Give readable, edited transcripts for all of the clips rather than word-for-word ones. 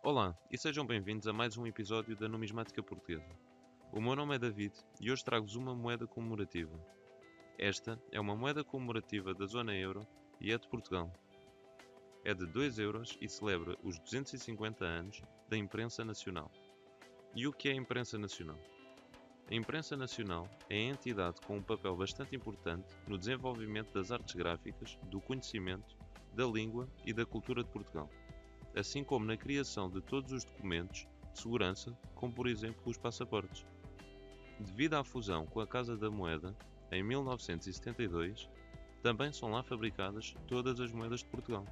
Olá e sejam bem-vindos a mais um episódio da Numismática Portuguesa. O meu nome é David e hoje trago-vos uma moeda comemorativa. Esta é uma moeda comemorativa da zona euro e é de Portugal. É de 2 euros e celebra os 250 anos da imprensa nacional. E o que é a imprensa nacional? A imprensa nacional é a entidade com um papel bastante importante no desenvolvimento das artes gráficas, do conhecimento, da língua e da cultura de Portugal, assim como na criação de todos os documentos de segurança, como por exemplo os passaportes. Devido à fusão com a Casa da Moeda, em 1972, também são lá fabricadas todas as moedas de Portugal.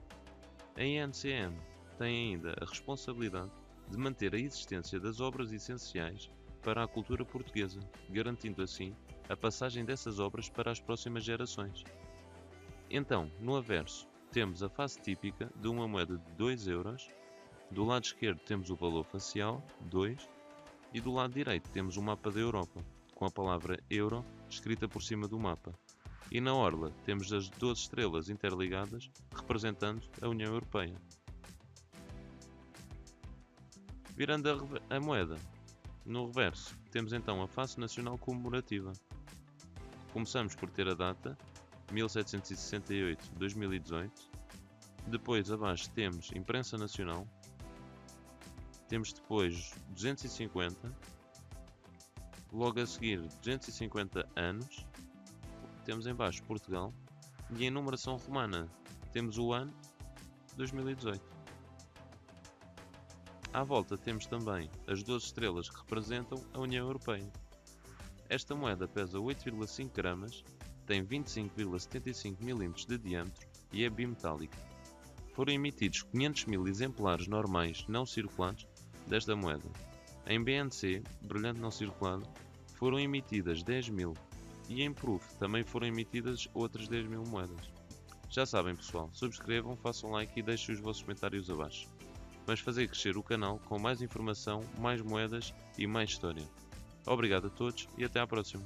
A INCM tem ainda a responsabilidade de manter a existência das obras essenciais para a cultura portuguesa, garantindo assim a passagem dessas obras para as próximas gerações. Então, no averso, temos a face típica de uma moeda de 2 euros, do lado esquerdo temos o valor facial, 2, e do lado direito temos o mapa da Europa, com a palavra euro escrita por cima do mapa. E na orla temos as 12 estrelas interligadas, representando a União Europeia. Virando a moeda, no reverso temos então a face nacional comemorativa. Começamos por ter a data 1768-2018, depois abaixo temos Imprensa Nacional, temos depois 250, logo a seguir 250 anos, temos em baixo Portugal e em numeração romana temos o ano 2018. À volta temos também as 12 estrelas que representam a União Europeia. Esta moeda pesa 8,5 gramas, tem 25,75 mm de diâmetro e é bimetálica. Foram emitidos 500.000 exemplares normais não circulados desta moeda. Em BNC, brilhante não circulado, foram emitidas 10.000 e em Proof também foram emitidas outras 10.000 moedas. Já sabem pessoal, subscrevam, façam like e deixem os vossos comentários abaixo. Vamos fazer crescer o canal com mais informação, mais moedas e mais história. Obrigado a todos e até à próxima.